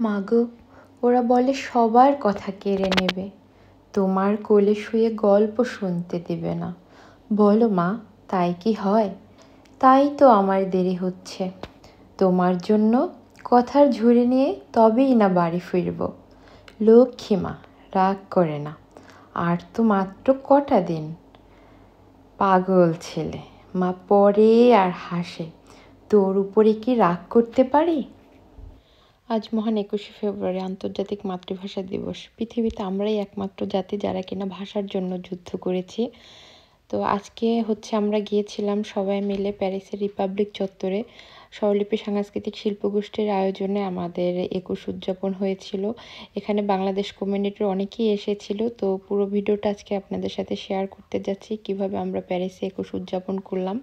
মাগো, ওরা বলে সবার কথা কেড়ে নেবে, তোমার কোলে শুয়ে গল্প শুনতে দেবে না। বলো মা, তাই কি হয়? তাই তো আমার দেরি হচ্ছে। তোমার জন্য কথার ঝুড়ি নিয়ে তবেই না বাড়ি ফিরব। লক্ষ্মী মা, রাগ করে না, আর তো মাত্র কটা দিন। পাগল ছেলে, মা পড়ে আর হাসে, তোর উপরে কি রাগ করতে পারি? আজ মহান 21শে ফেব্রুয়ারি, আন্তর্জাতিক মাতৃভাষা দিবস। পৃথিবীতে আমরাই একমাত্র জাতি যারা কিনা ভাষার জন্য যুদ্ধ করেছি। তো আজকে আমরা গিয়েছিলাম সবাই মিলে প্যারিসের রিপাবলিক চত্বরে। স্বরলিপি সাংস্কৃতিক শিল্পগোষ্ঠীর আয়োজনে আমাদের 21 উদযাপন হয়েছিল। এখানে বাংলাদেশ কমিউনিটির অনেকেই এসেছিল। তো পুরো ভিডিওটা আজকে আপনাদের সাথে শেয়ার করতে যাচ্ছি কিভাবে আমরা প্যারিসে 21 উদযাপন করলাম।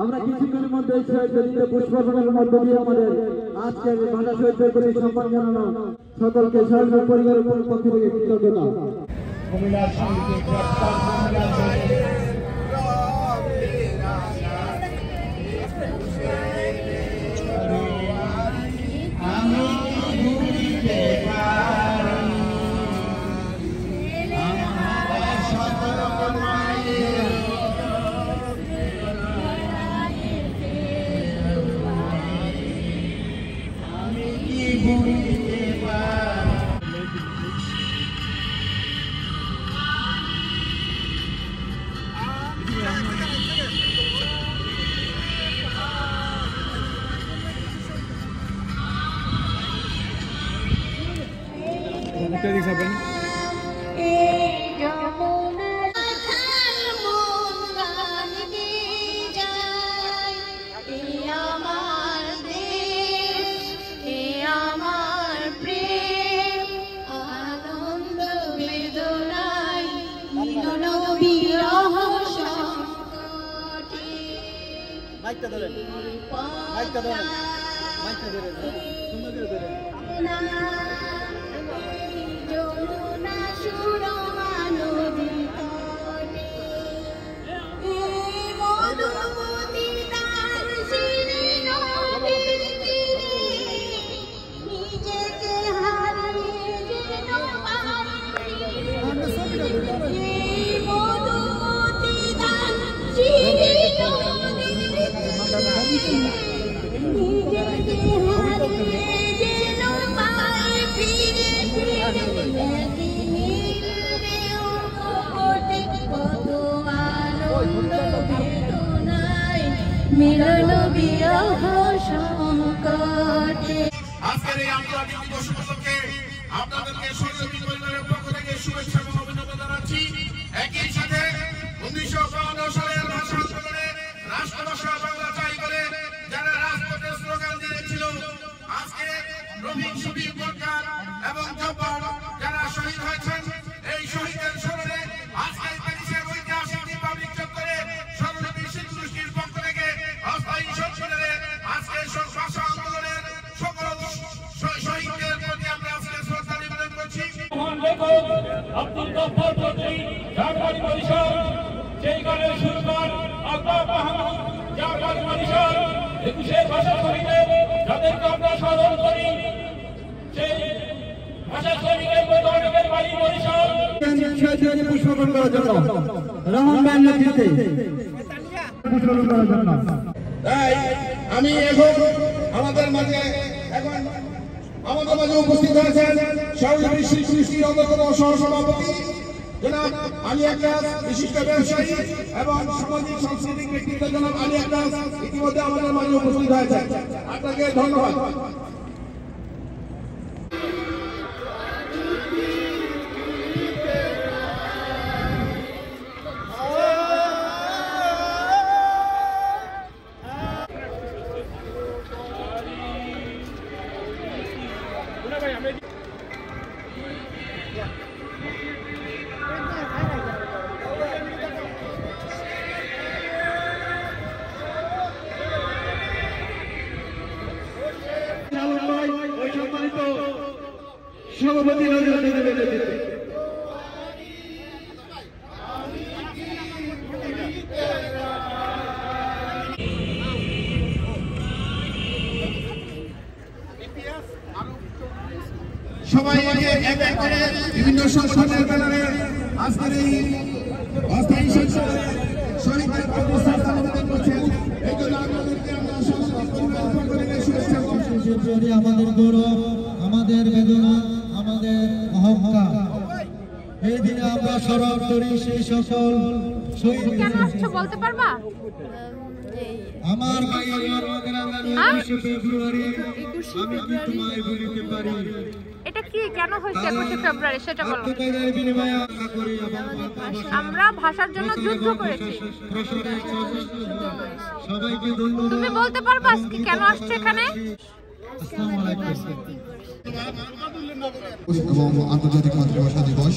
আমরা কিছুক্ষণের মধ্যে শহীদদের পুষ্পার্পণের মধ্য দিয়ে আমাদের আজকের ভাষা শহীদদের প্রতি সম্মান জানানো সকলকে শহীদ পরিবারের পক্ষ থেকে কৃতজ্ঞতা। মাইকটা ধরেন, মাইকটা ধরেন, মাইকটা ধরেন, সুন্দর করে ধরেন। মিলন বিরহ সংকটে। আজকের এই আন্তর্জাতিক দিবস উপলক্ষে আপনাদেরকে শহীদ পরিবারের পক্ষ থেকে শুভেচ্ছা এবং অভিনন্দন জানাচ্ছি। একই সাথে 1952 সালের ভাষা আন্দোলনে রাষ্ট্রভাষা বাংলা চাই করে যারা রাজপথে স্লোগান দিয়েছিল, আজকে রফিক, শফিক, বরকার এবং জব্বার যারা শহীদ হয়েছেন, এই শহীদের স্মরণে আজকে প্যারিসের ঐতিহাসিক রিপাবলিক চত্বরে স্বরলিপি শিল্পগোষ্ঠীর পক্ষ থেকে অস্থায়ী সংসদে আজকে ভাষা আন্দোলনের সকল শহীদদের প্রতি আমরা আজকে শ্রদ্ধা নিবেদন করছি। মহান লেখক আব্দুল গফফার চৌধুরী, যার বাড়ি বরিশাল, সেই গানের সুরকার আলতাফ মাহমুদ, যার বাড়ি বরিশাল, 21 ভাষা শহীদের যাদেরকে আমরা স্মরণ করি, সেই ভাষা শহীদের মতো অনেকের বাড়ি বরিশাল। শহীদদের পুষ্পার্পণ করার জন্য রহমান ভাইয়ের নেতৃত্বে পুষ্পার্পণ করার জন্য আমি এখন আমাদের মাঝে উপস্থিত হয়েছেন স্বরলিপি শিল্পগোষ্ঠীর অন্যতম সহসভাপতি জনাব আলী আক্কাস, বিশিষ্ট ব্যবসায়ী এবং সামাজিক সাংস্কৃতিক ব্যক্তিত্ব জনাব আলী আক্কাস ইতিমধ্যে আমাদের মাঝে উপস্থিত হয়েছেন। আপনাকে ধন্যবাদ। সভাপতি আরো সবাই এক এক করে বিভিন্ন সংগঠনের ব্যানারে আজকের এই অস্থায়ী সংসদে শহীদদের অবস্থান আবেদন করছেন। এই জন্য আপনাদেরকে আমরা শুভেচ্ছা। আমাদের গৌরব, আমাদের বেদনা, আমাদের অহংকার। এই দিনে আমরা স্মরণ করি সেই সকল শহীদ। কেন আসছো বলতে পারবা? আমার ভাই আমার ফেব্রুয়ারি আমি কি তোমায় বলিতে পারি। এটা কি কেন হয়েছে 21 ফেব্রুয়ারি সেটা বলো। আমরা ভাষার জন্য যুদ্ধ করেছি। সবাইকে ধন্যবাদ। তুমি বলতে পারবা আজকে কেন আসছো এখানে? এবং আন্তর্জাতিক মাতৃভাষা দিবস,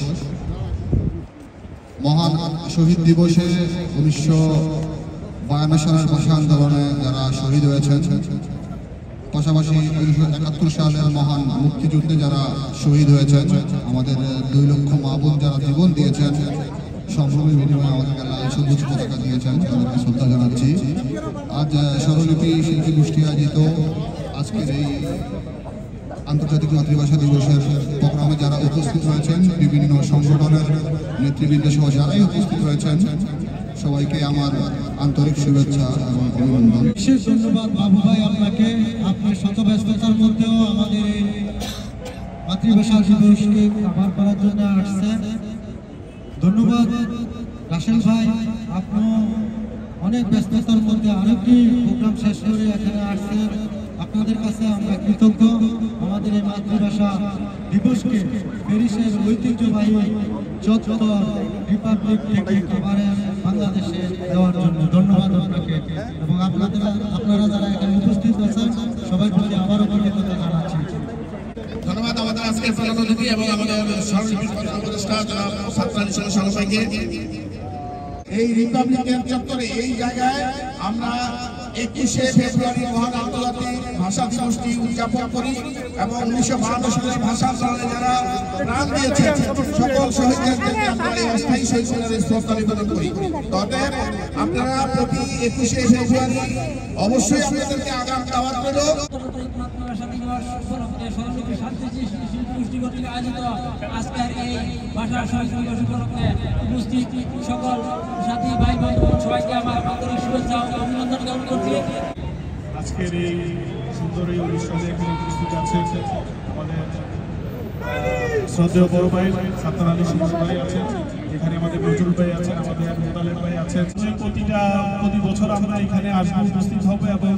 মহান শহীদ দিবসে 1952 সালের ভাষা আন্দোলনে যারা শহীদ হয়েছেন, পাশাপাশি 1971 সালের মহান মুক্তিযুদ্ধে যারা শহীদ হয়েছেন, আমাদের 2 লক্ষ মা বোন যারা জীবন দিয়েছেন, সম্ভ্রমের বিনিময়ে আমাদেরকে লাল সবুজ পতাকা দিয়েছেন, তাদেরকে শ্রদ্ধা জানাচ্ছি। আজ স্বরলিপি শিল্পী গোষ্ঠী আয়োজিত আজকের এই আন্তর্জাতিক মাতৃভাষা দিবসের প্রোগ্রামে যারা উপস্থিত হয়েছেন, বিভিন্ন সংগঠনের নেতৃবৃন্দ সহ যারাই উপস্থিত হয়েছেন, সবাইকে আমার আন্তরিক শুভেচ্ছা এবং অভিনন্দন। বিশেষ ধন্যবাদ বাবু ভাই আপনাকে, আপনার শত ব্যস্ততার মধ্যেও আমাদের এই মাতৃভাষা দিবসকে কভার করার জন্য আসছেন। ধন্যবাদ রাসেল ভাই, আপনি অনেক ব্যস্ততার মধ্যে আরেকটি প্রোগ্রাম শেষ করে এখানে আসছেন। আপনাদের কাছে আমরা কৃতজ্ঞ আমাদের এই মাতৃভাষা দিবসকে প্যারিসের ঐতিহ্যবাহী চত্বর রিপাবলিক থেকে কভারে বাংলাদেশে দেওয়ার জন্য ধন্যবাদ আপনাকে এবং আপনারা যারা এখানে উপস্থিত আছেন সবাই প্রতি আবারও কৃতজ্ঞতা জানাচ্ছি। ধন্যবাদ আমাদের আজকের প্রধান অতিথি এবং আমাদের সবাইকে। এই রিপাবলিকের চত্বরে এই জায়গায় আমরা 21শে ফেব্রুয়ারি মহান আন্তর্জাতিক ভাষা দিবসটি উদযাপন করি এবং 1952 সালের ভাষা আন্দোলনে যারা প্রাণ দিয়েছেন সকল শহীদদেরকে আমরা এই অস্থায়ী শহীদ মিনারে শ্রদ্ধা নিবেদন করি। তবে আপনারা প্রতি 21শে ফেব্রুয়ারি অবশ্যই আপনাদেরকে আগাম দাওয়াত রইল। মাতৃভাষা দিবস উপলক্ষে সরস্বতী শান্তি গোষ্ঠী কর্তৃক আয়োজিত আজকের এই ভাষা শহীদ দিবস উপলক্ষে উপস্থিত সকল সাথী ভাই বন্ধু সবাইকে আমার আন্তরিক শুভেচ্ছা ও অভিনন্দন জ্ঞাপন করছি। আজকের এই সুন্দর এই অনুষ্ঠানে এখানে উপস্থিত আছে আমাদের শ্রদ্ধেয় বড় ভাই সাত্তার আলী সুমন ভাই আছেন, এখানে আমাদের নজরুল ভাই আছেন, আমাদের মোতালেব ভাই আছেন। প্রতি বছর আমরা এখানে আসবো, উপস্থিত হবো এবং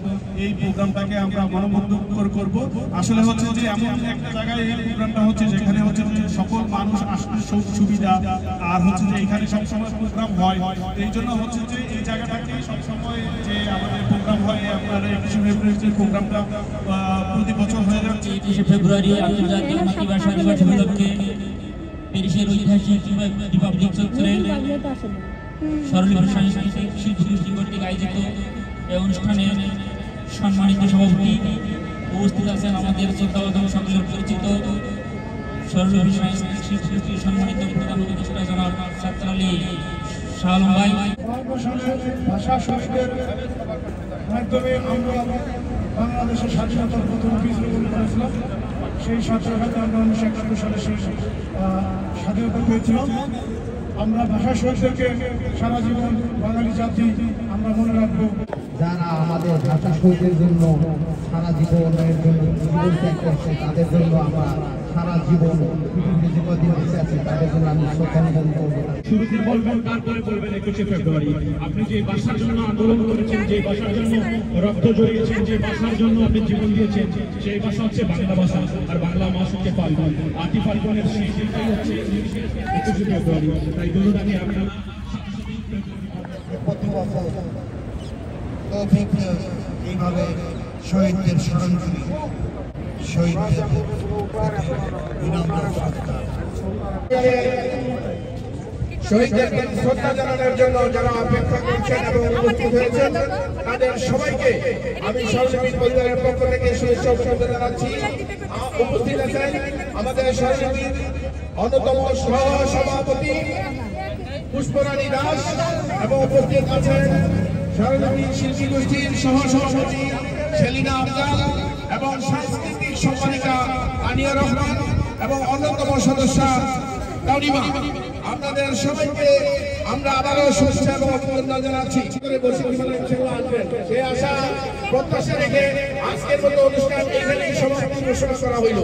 এই প্রোগ্রামটাকে আমরা মনোমুগ্ধকর করব। আসলে হচ্ছে যে এমন একটা জায়গায় এই প্রোগ্রামটা হচ্ছে যেখানে হচ্ছে যে সকল মানুষ আসতে সুবিধা, আর হচ্ছে যে এখানে সবসময় প্রোগ্রাম হয়। এই জন্য হচ্ছে যে এই জায়গাটাকে সবসময় যে আমাদের প্রোগ্রাম হয়, আপনার 21শে ফেব্রুয়ারির প্রোগ্রামটা প্রতি বছর হয়ে যাচ্ছে। 21শে ফেব্রুয়ারি আন্তর্জাতিক মাতৃভাষা দিবস উপলক্ষে প্যারিসের ঐতিহাসিক রিপাবলিক চত্বরে স্বরলিপি সাংস্কৃতিক শিল্পী গোষ্ঠী কর্তৃক আয়োজিত এই অনুষ্ঠানে সম্মানিত সভাপতি উপস্থিত আছেন আমাদের শ্রদ্ধাভাজন সকলের পরিচিত স্বরলিপি সাংস্কৃতিক শিল্পী গোষ্ঠীর সম্মানিত প্রধান উপদেষ্টা জনাব সাত্তার আলী শাহ আলম ভাই। ভাষা শহীদের মাধ্যমে আমরা বাংলাদেশের স্বাধীনতার প্রথম বীজ রোপণ করেছিলাম। সেই সাথে আমরা 1971 সালে সেই স্বাধীনতা পেয়েছিলাম। আমরা ভাষা শহীদদেরকে সারা জীবন বাঙালি জাতি আমরা মনে রাখবো। যারা আমাদের ভাষা শহীদের জন্য সারা জীবনের জন্য জীবন ত্যাগ করছে, তাদের জন্য আমরা সারা জীবন যে কদিন বেঁচে আছে তাদের জন্য আমি শ্রদ্ধা নিবেদন করবো। শুরুতে বলবেন, তারপরে বলবেন 21শে ফেব্রুয়ারি। আপনি যে ভাষার জন্য আন্দোলন করেছেন, যে ভাষার জন্য রক্ত জড়িয়েছেন, যে ভাষার জন্য আপনি জীবন দিয়েছেন, সেই ভাষা হচ্ছে বাংলা ভাষা। আর বাংলা মাস হচ্ছে ফাল্গুন। আটি ফাল্গুনের সেই দিনটাই হচ্ছে 21শে ফেব্রুয়ারি। তাই ধরুন আমি আপনার এইভাবে শহীদদের স্মরণ করি, শহীদদের বিনম্র শ্রদ্ধা। শহীদদেরকে শ্রদ্ধা জানানোর জন্য যারা অপেক্ষা করছেন এবং উপস্থিত হয়েছেন তাদের সবাইকে আমি স্বরলিপি পরিবারের পক্ষ থেকে শুভেচ্ছা অভিনন্দন জানাচ্ছি। উপস্থিত আছেন আমাদের স্বরলিপির অন্যতম সহ সভাপতি পুষ্পরানী দাস এবং উপস্থিত আছেন স্বরলিপি শিল্পী গোষ্ঠীর সহ সভাপতি সেলিনা আফজাল এবং সাংস্কৃতিক সম্পাদিকা আনিয়া রহমান এবং অন্যতম সদস্য কাউরিমা, আপনাদের সবাইকে আমরা আবারও শুভেচ্ছা এবং অভিনন্দন জানাচ্ছি। সেই আশা প্রত্যাশা রেখে আজকের মতো অনুষ্ঠান এখানে সমাপ্তি ঘোষণা করা হইল।